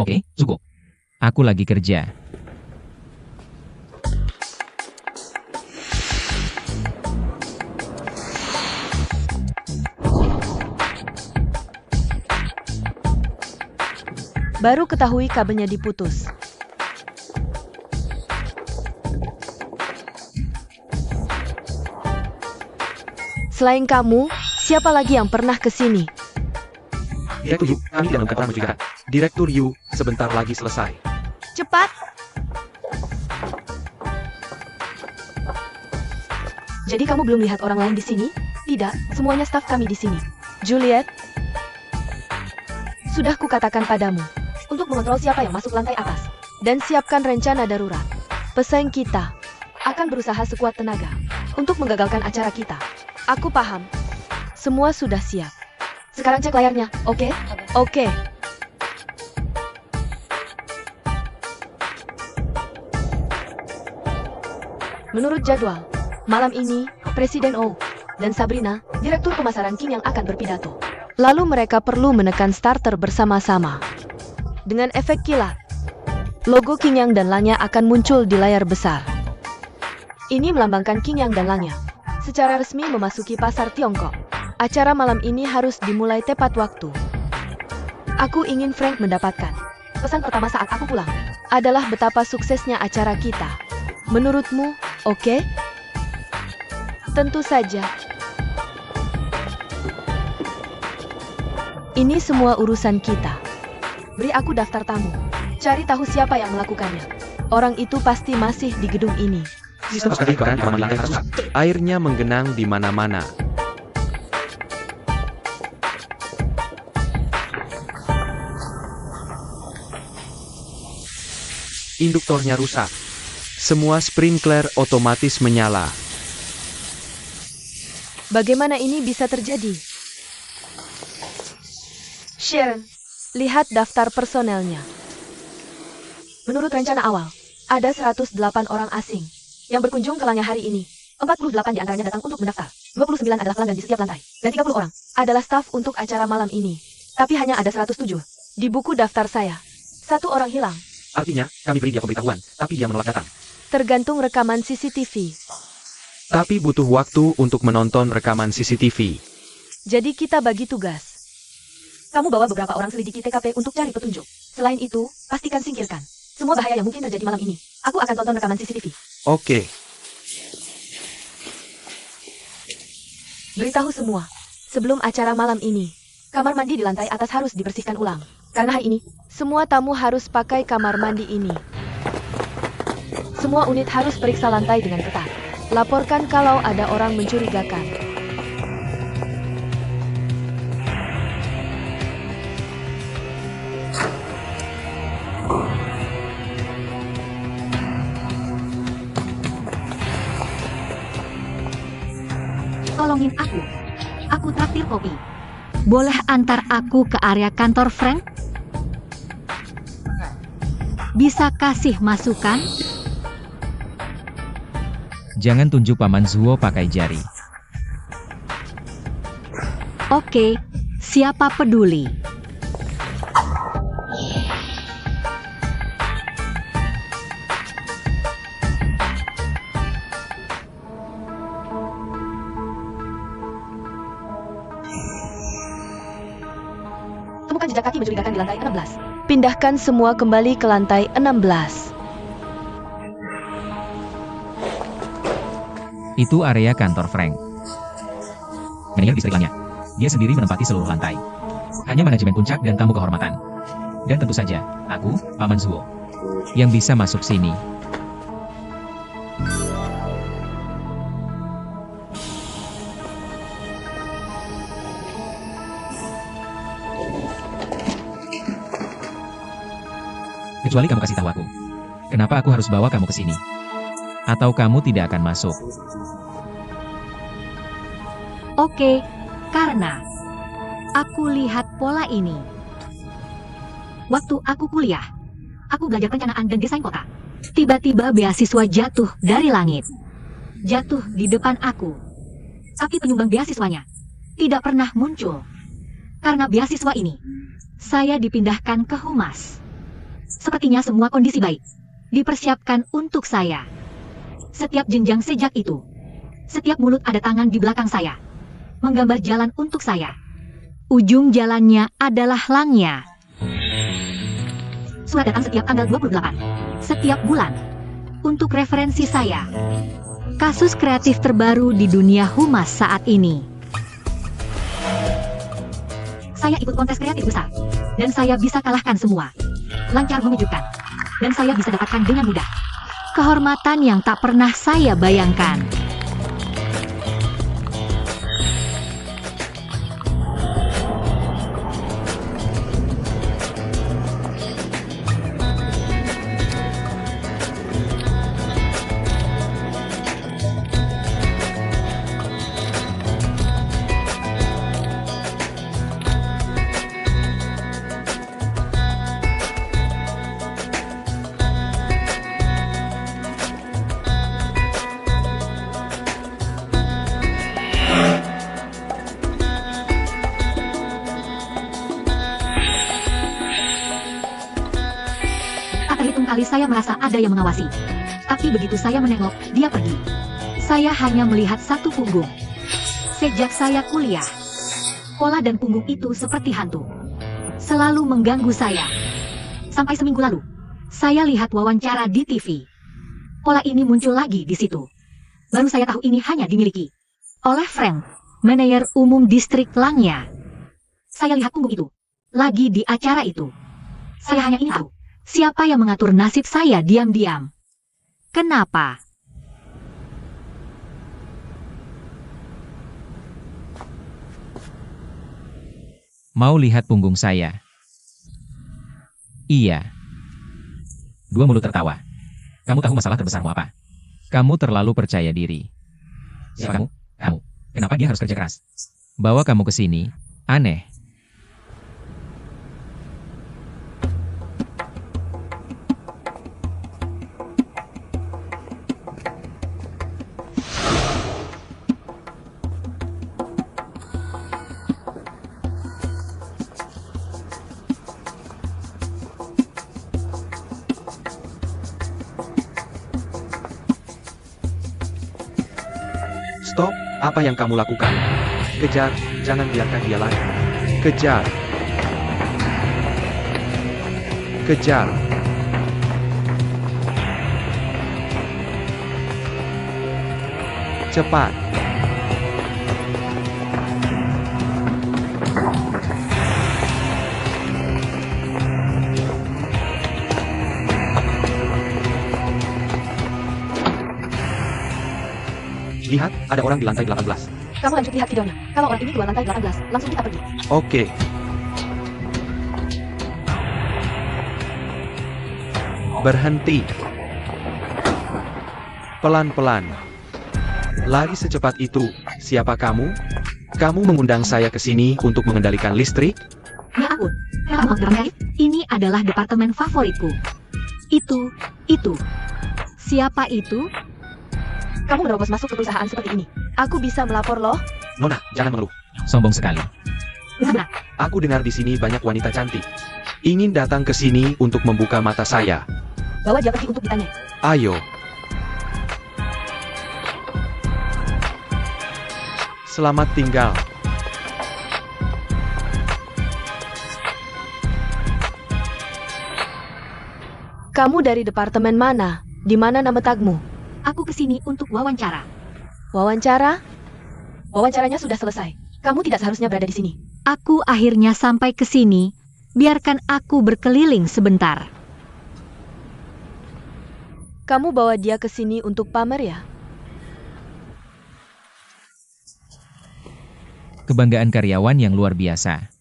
Oke, cukup. Aku lagi kerja. Baru ketahui kabelnya diputus. Selain kamu, siapa lagi yang pernah ke sini? Direktur Yu, kami tidak menemukan orang mencurigakan. Direktur Yu, sebentar lagi selesai. Cepat! Jadi kamu belum lihat orang lain di sini? Tidak, semuanya staf kami di sini. Juliet, sudah kukatakan padamu, untuk mengontrol siapa yang masuk lantai atas. Dan siapkan rencana darurat. Pesaing kita akan berusaha sekuat tenaga untuk menggagalkan acara kita. Aku paham. Semua sudah siap. Sekarang cek layarnya, oke? Oke. Menurut jadwal, malam ini, Presiden O dan Sabrina, Direktur Pemasaran King yang akan berpidato. Lalu mereka perlu menekan starter bersama-sama. Dengan efek kilat, logo King Yang dan Lanya akan muncul di layar besar. Ini melambangkan King Yang dan Lanya secara resmi memasuki pasar Tiongkok. Acara malam ini harus dimulai tepat waktu. Aku ingin Frank mendapatkan. Pesan pertama saat aku pulang adalah betapa suksesnya acara kita. Menurutmu, oke? Tentu saja. Ini semua urusan kita. Beri aku daftar tamu. Cari tahu siapa yang melakukannya. Orang itu pasti masih di gedung ini. Sistem sekali kebakaran di kamar mandi lantai rusak. Airnya menggenang di mana-mana. Induktornya rusak. Semua sprinkler otomatis menyala. Bagaimana ini bisa terjadi? Sharon, lihat daftar personelnya. Menurut rencana awal, ada 108 orang asing yang berkunjung ke Lanya hari ini. 48 di antaranya datang untuk mendaftar. 29 adalah pelanggan di setiap lantai. Dan 30 orang adalah staf untuk acara malam ini. Tapi hanya ada 107 di buku daftar saya. 1 orang hilang. Artinya, kami beri dia pemberitahuan, tapi dia menolak datang. Tergantung rekaman CCTV. Tapi butuh waktu untuk menonton rekaman CCTV. Jadi kita bagi tugas. Kamu bawa beberapa orang selidiki TKP untuk cari petunjuk. Selain itu, pastikan singkirkan semua bahaya yang mungkin terjadi malam ini. Aku akan tonton rekaman CCTV. Oke. Beritahu semua, sebelum acara malam ini, kamar mandi di lantai atas harus dibersihkan ulang. Karena hari ini, semua tamu harus pakai kamar mandi ini. Semua unit harus periksa lantai dengan ketat. Laporkan kalau ada orang mencurigakan. Tolongin aku. Aku traktir kopi. Boleh antar aku ke area kantor Frank? Bisa kasih masukan? Jangan tunjuk Paman Zuo pakai jari. Oke, siapa peduli? Temukan jejak kaki mencurigakan di lantai 16. Pindahkan semua kembali ke lantai 16. Itu area kantor Frank. Manajer distrik Lanya. Dia sendiri menempati seluruh lantai. Hanya manajemen puncak dan tamu kehormatan. Dan tentu saja, aku, Paman Zuo, yang bisa masuk sini. Kecuali kamu kasih tahu aku. Kenapa aku harus bawa kamu ke sini? Atau kamu tidak akan masuk? Oke, karena aku lihat pola ini. Waktu aku kuliah, aku belajar perencanaan dan desain kota. Tiba-tiba beasiswa jatuh dari langit. Jatuh di depan aku. Tapi penyumbang beasiswanya tidak pernah muncul. Karena beasiswa ini, saya dipindahkan ke humas. Sepertinya semua kondisi baik dipersiapkan untuk saya. Setiap jenjang sejak itu, setiap mulut ada tangan di belakang saya, menggambar jalan untuk saya. Ujung jalannya adalah Lanya. Surat datang setiap tanggal 28, setiap bulan, untuk referensi saya. Kasus kreatif terbaru di dunia humas saat ini. Saya ikut kontes kreatif besar, dan saya bisa kalahkan semua. Lancar, mengejutkan, dan saya bisa dapatkan dengan mudah kehormatan yang tak pernah saya bayangkan. kali saya merasa ada yang mengawasi. Tapi begitu saya menengok, dia pergi. Saya hanya melihat satu punggung. Sejak saya kuliah, pola dan punggung itu seperti hantu. Selalu mengganggu saya. Sampai seminggu lalu, saya lihat wawancara di TV. Pola ini muncul lagi di situ. Baru saya tahu ini hanya dimiliki oleh Frank, manajer umum distrik Langya. Saya lihat punggung itu lagi di acara itu. Saya hanya ingin tahu, siapa yang mengatur nasib saya diam-diam? Kenapa? Mau lihat punggung saya? Iya. Dua mulut tertawa. Kamu tahu masalah terbesarmu apa? Kamu terlalu percaya diri. Siapa kamu? Kamu. Kenapa dia harus kerja keras? Bawa kamu ke sini. Aneh. Stop, apa yang kamu lakukan? Kejar, jangan biarkan dia lari. Kejar. Kejar. Cepat. Lihat, ada orang di lantai 18. Kamu lanjut lihat videonya. Kalau orang ini keluar lantai 18, langsung kita pergi. Oke. Berhenti. Pelan-pelan. Lari secepat itu. Siapa kamu? Kamu mengundang saya ke sini untuk mengendalikan listrik? Ya ampun, kamu terkait? Ini adalah departemen favoritku. Itu. Siapa itu? Kamu menerobos masuk ke perusahaan seperti ini. Aku bisa melapor loh. Nona, jangan mengeluh. Sombong sekali. Benar. Aku dengar di sini banyak wanita cantik. Ingin datang ke sini untuk membuka mata saya. Bawa dia pergi untuk ditanya. Ayo. Selamat tinggal. Kamu dari departemen mana? Di mana nama tagmu? Aku kesini untuk wawancara. Wawancara? Wawancaranya sudah selesai. Kamu tidak seharusnya berada di sini. Aku akhirnya sampai ke sini. Biarkan aku berkeliling sebentar. Kamu bawa dia ke sini untuk pamer ya? Kebanggaan karyawan yang luar biasa.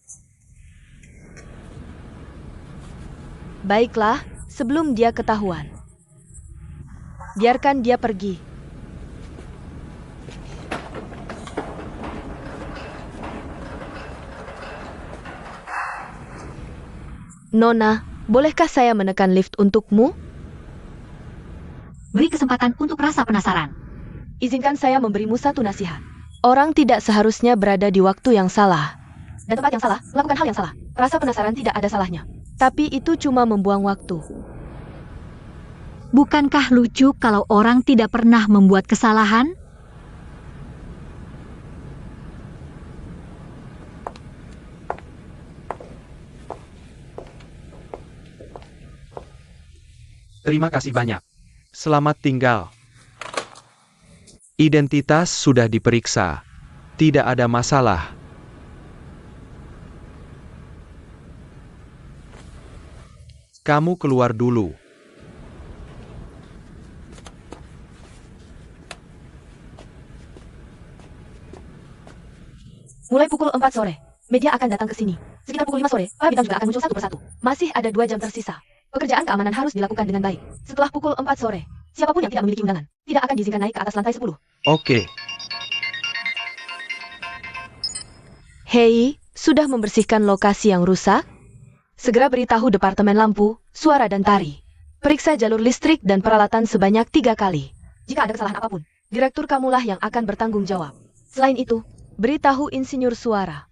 Baiklah, sebelum dia ketahuan. Biarkan dia pergi. Nona, bolehkah saya menekan lift untukmu? Beri kesempatan untuk rasa penasaran. Izinkan saya memberimu satu nasihat. Orang tidak seharusnya berada di waktu yang salah. Dan tempat yang salah, melakukan hal yang salah. Rasa penasaran tidak ada salahnya. Tapi itu cuma membuang waktu. Bukankah lucu kalau orang tidak pernah membuat kesalahan? Terima kasih banyak. Selamat tinggal. Identitas sudah diperiksa. Tidak ada masalah. Kamu keluar dulu. Mulai pukul 4 sore, media akan datang ke sini. Sekitar pukul 5 sore, para bintang juga akan muncul satu persatu. Masih ada 2 jam tersisa. Pekerjaan keamanan harus dilakukan dengan baik. Setelah pukul 4 sore, siapapun yang tidak memiliki undangan, tidak akan diizinkan naik ke atas lantai 10. Oke. Hei, sudah membersihkan lokasi yang rusak? Segera beritahu Departemen Lampu, Suara dan Tari. Periksa jalur listrik dan peralatan sebanyak 3 kali. Jika ada kesalahan apapun, direktur kamulah yang akan bertanggung jawab. Selain itu, beritahu insinyur suara.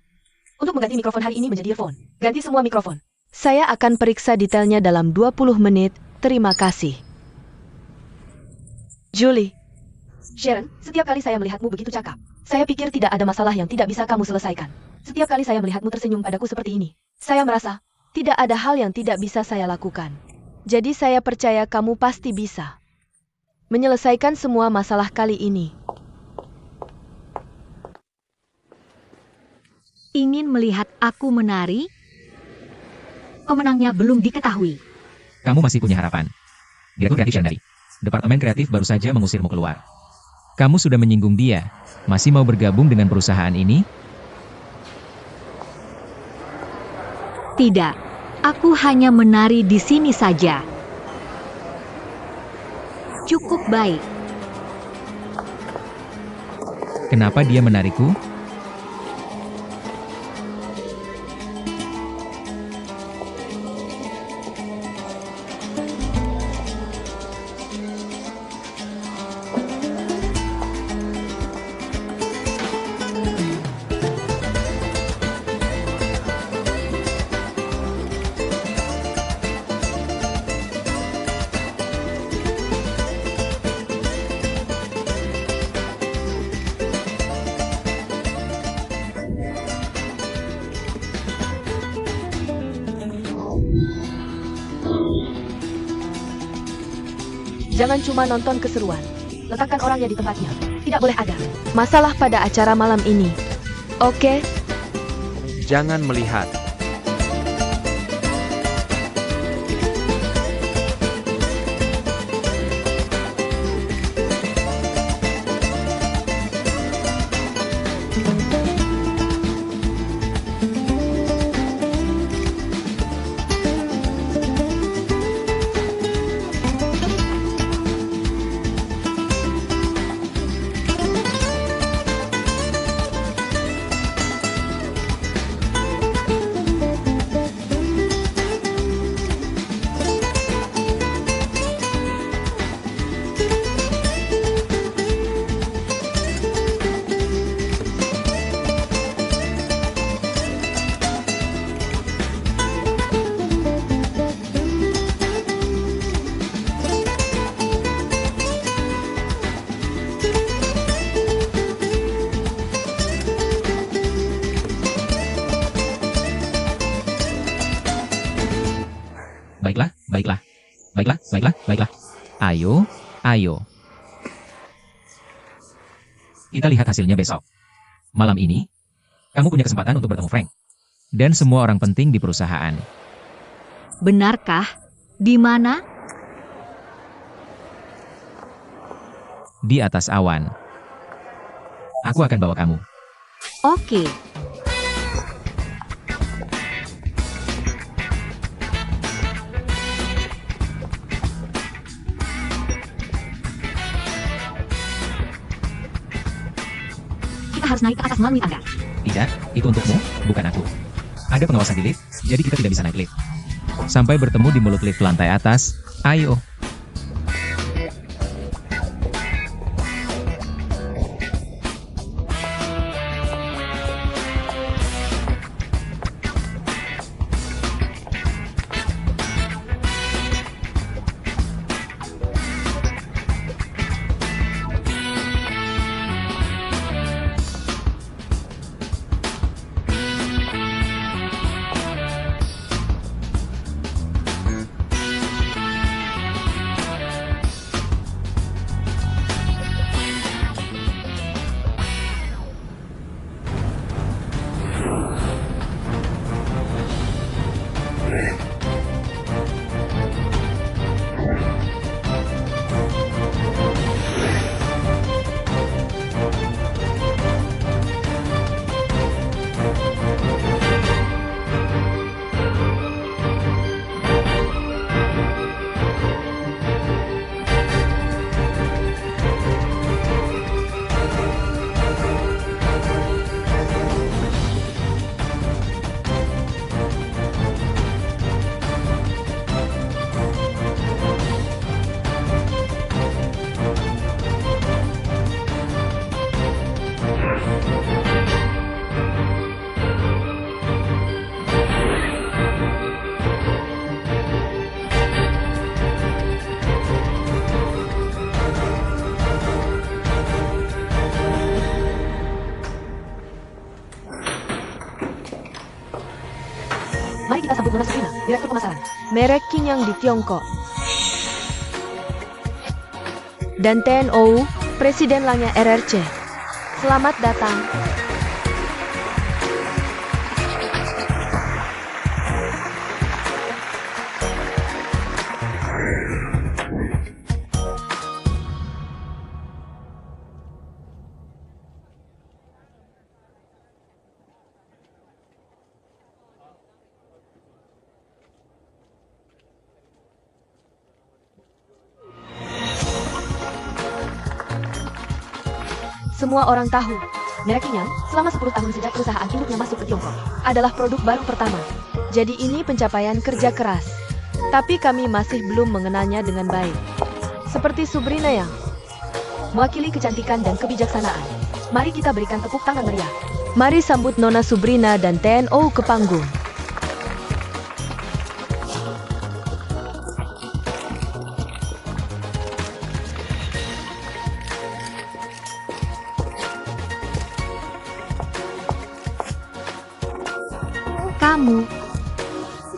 Untuk mengganti mikrofon hari ini menjadi earphone, ganti semua mikrofon. Saya akan periksa detailnya dalam 20 menit, Terima kasih. Julie. Sharon, setiap kali saya melihatmu begitu cakap, saya pikir tidak ada masalah yang tidak bisa kamu selesaikan. Setiap kali saya melihatmu tersenyum padaku seperti ini, saya merasa tidak ada hal yang tidak bisa saya lakukan. Jadi saya percaya kamu pasti bisa menyelesaikan semua masalah kali ini. Ingin melihat aku menari? Pemenangnya belum diketahui. Kamu masih punya harapan. Direktur kreatif Shandari. Departemen kreatif baru saja mengusirmu keluar. Kamu sudah menyinggung dia. Masih mau bergabung dengan perusahaan ini? Tidak, aku hanya menari di sini saja. Cukup baik. Kenapa dia menarikku? Jangan cuma nonton keseruan. Letakkan orangnya di tempatnya. Tidak boleh ada masalah pada acara malam ini. Oke? Jangan melihat. Baiklah. Ayo. Kita lihat hasilnya besok. Malam ini, kamu punya kesempatan untuk bertemu Frank. Dan semua orang penting di perusahaan. Benarkah? Di mana? Di atas awan. Aku akan bawa kamu. Oke. Kita harus naik ke atas melalui tangga. Tidak, itu untukmu, bukan aku. Ada pengawasan di lift, jadi kita tidak bisa naik lift. Sampai bertemu di mulut lift lantai atas, ayo. Mari kita sambut Nona Suprina, Direktur Pemasaran. Merek Qinyang di Tiongkok. Dan TNO, Presiden Langya RRC. Selamat datang. Semua orang tahu, merek Qinyang selama 10 tahun sejak perusahaan induknya masuk ke Tiongkok adalah produk baru pertama. Jadi ini pencapaian kerja keras. Tapi kami masih belum mengenalnya dengan baik. Seperti Subrina yang mewakili kecantikan dan kebijaksanaan. Mari kita berikan tepuk tangan meriah. Mari sambut Nona Subrina dan TNO ke panggung.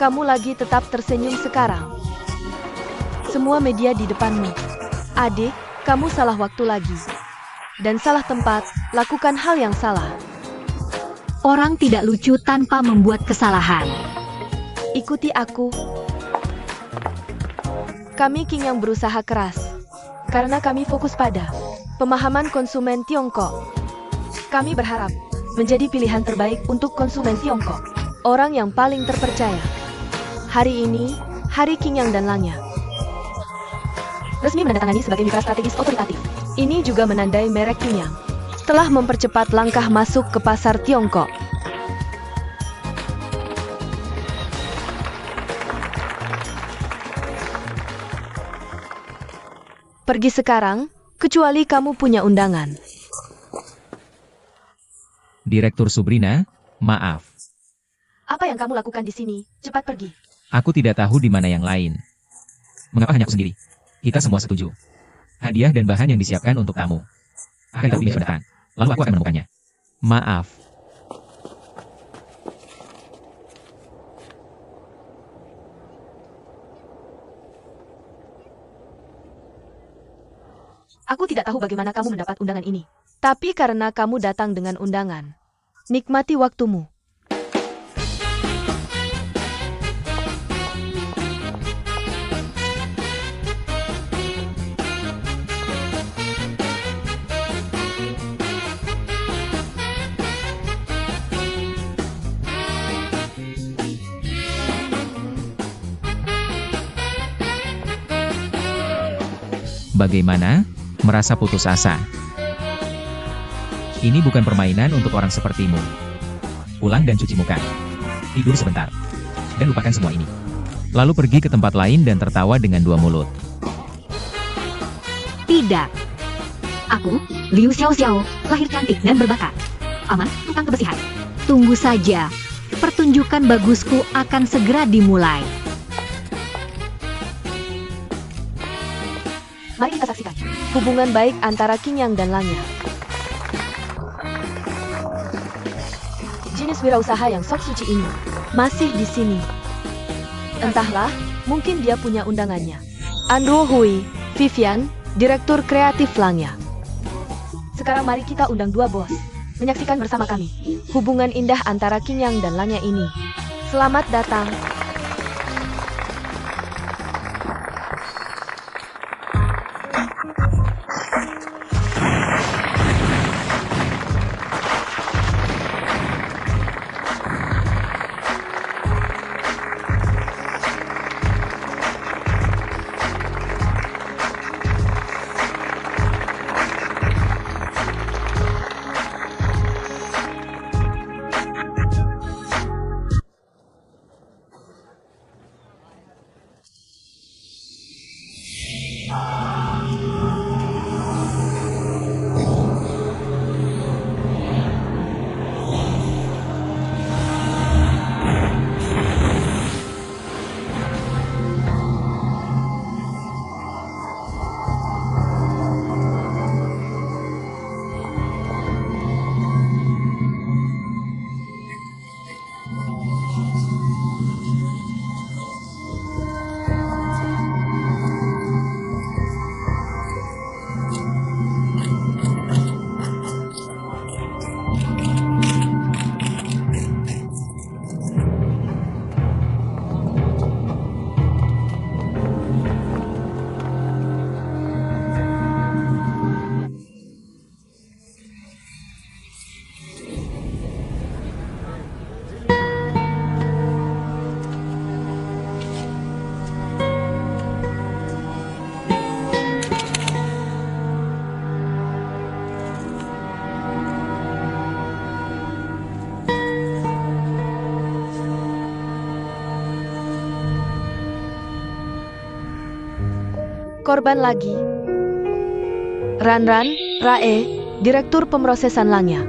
Kamu lagi tetap tersenyum sekarang. Semua media di depanmu. Adik, kamu salah waktu lagi. Dan salah tempat, lakukan hal yang salah. Orang tidak lucu tanpa membuat kesalahan. Ikuti aku. Kami Qinyang berusaha keras. Karena kami fokus pada pemahaman konsumen Tiongkok. Kami berharap menjadi pilihan terbaik untuk konsumen Tiongkok. Orang yang paling terpercaya. Hari ini, Hari Qinyang dan Langya resmi menandatangani sebagai mitra strategis otoritatif. Ini juga menandai merek Qinyang telah mempercepat langkah masuk ke pasar Tiongkok. Pergi sekarang, kecuali kamu punya undangan. Direktur Subrina, maaf. Apa yang kamu lakukan di sini? Cepat pergi. Aku tidak tahu di mana yang lain. Mengapa hanya aku sendiri? Kita semua setuju. Hadiah dan bahan yang disiapkan untuk tamu akan kita pilih pada lalu aku akan menemukannya. Maaf. Aku tidak tahu bagaimana kamu mendapat undangan ini. Tapi karena kamu datang dengan undangan, nikmati waktumu. Bagaimana? Merasa putus asa? Ini bukan permainan untuk orang sepertimu. Pulang dan cuci muka. Tidur sebentar. Dan lupakan semua ini. Lalu pergi ke tempat lain dan tertawa dengan dua mulut. Tidak. Aku, Liu Xiaoxiao, lahir cantik dan berbakat. Aman, tukang kebersihan. Tunggu saja. Pertunjukan bagusku akan segera dimulai. Mari kita saksikan hubungan baik antara Qinyang dan Langya. Jenis wirausaha yang sok suci ini masih di sini. Entahlah, mungkin dia punya undangannya. Andrew Hui, Vivian, Direktur Kreatif Langya. Sekarang mari kita undang dua bos menyaksikan bersama kami hubungan indah antara Qinyang dan Langya ini. Selamat datang. Korban lagi. Ranran, Rae, Direktur Pemrosesan Langya.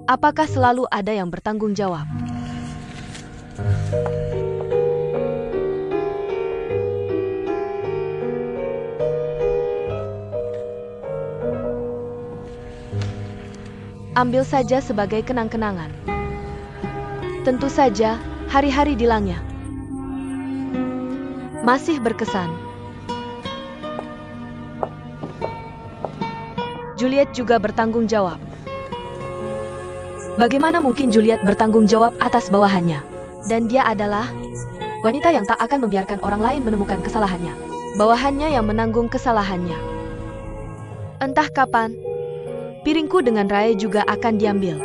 Apakah selalu ada yang bertanggung jawab? Ambil saja sebagai kenang-kenangan. Tentu saja, hari-hari di Langya masih berkesan. Juliet juga bertanggung jawab. Bagaimana mungkin Juliet bertanggung jawab atas bawahannya? Dan dia adalah wanita yang tak akan membiarkan orang lain menemukan kesalahannya. Bawahannya yang menanggung kesalahannya. Entah kapan, piringku dengan Rae juga akan diambil.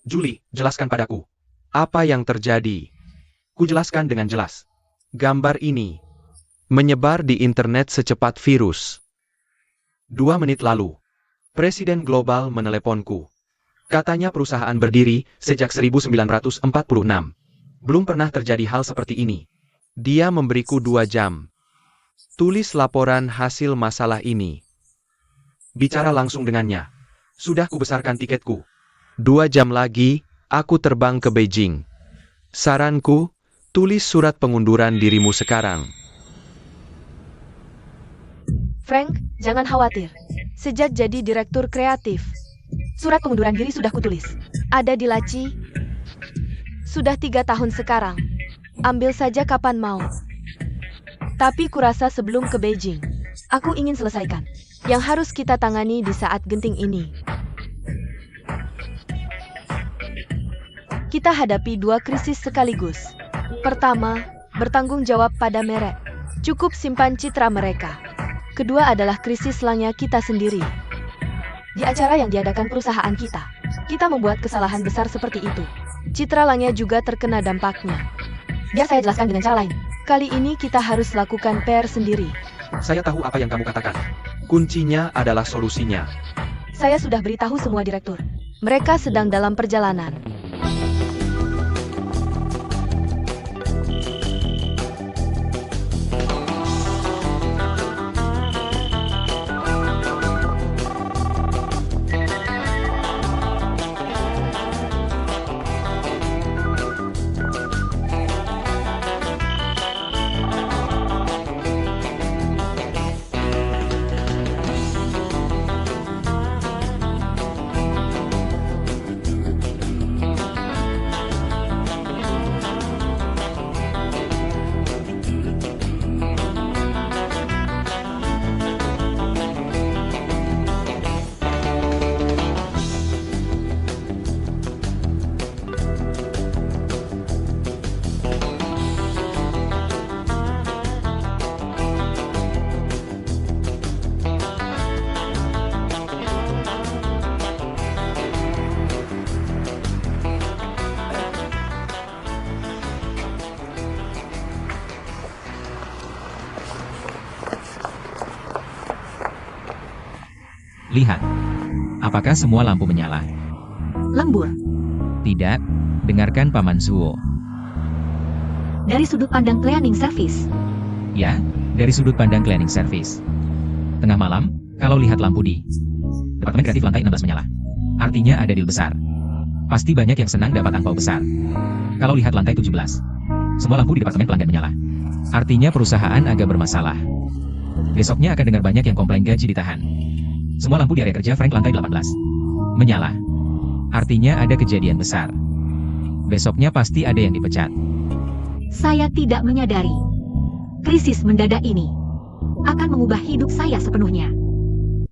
Julie, jelaskan padaku. Apa yang terjadi? Kujelaskan dengan jelas. Gambar ini menyebar di internet secepat virus. 2 menit lalu, Presiden Global meneleponku. Katanya perusahaan berdiri sejak 1946. Belum pernah terjadi hal seperti ini. Dia memberiku 2 jam. Tulis laporan hasil masalah ini. Bicara langsung dengannya. Sudah kubesarkan tiketku. 2 jam lagi, aku terbang ke Beijing. Saranku, tulis surat pengunduran dirimu sekarang. Frank, jangan khawatir. Sejak jadi direktur kreatif, surat pengunduran diri sudah kutulis. Ada di laci. Sudah 3 tahun sekarang. Ambil saja kapan mau. Tapi kurasa sebelum ke Beijing, aku ingin selesaikan yang harus kita tangani di saat genting ini. Kita hadapi 2 krisis sekaligus. Pertama, bertanggung jawab pada merek. Cukup simpan citra mereka. Kedua adalah krisis Langya kita sendiri. Di acara yang diadakan perusahaan kita membuat kesalahan besar seperti itu. Citra Langya juga terkena dampaknya. Biar saya jelaskan dengan cara lain. Kali ini kita harus lakukan PR sendiri. Saya tahu apa yang kamu katakan. Kuncinya adalah solusinya. Saya sudah beritahu semua direktur. Mereka sedang dalam perjalanan. Lihat. Apakah semua lampu menyala? Lembur. Tidak. Dengarkan Paman Zuo. Dari sudut pandang cleaning service. Ya, dari sudut pandang cleaning service. Tengah malam, kalau lihat lampu di Departemen Kreatif lantai 16 menyala. Artinya ada deal besar. Pasti banyak yang senang dapat angpau besar. Kalau lihat lantai 17. Semua lampu di Departemen Pelanggan menyala. Artinya perusahaan agak bermasalah. Besoknya akan dengar banyak yang komplain gaji ditahan. Semua lampu di area kerja Frank lantai 18 menyala. Artinya ada kejadian besar. Besoknya pasti ada yang dipecat. Saya tidak menyadari. Krisis mendadak ini akan mengubah hidup saya sepenuhnya.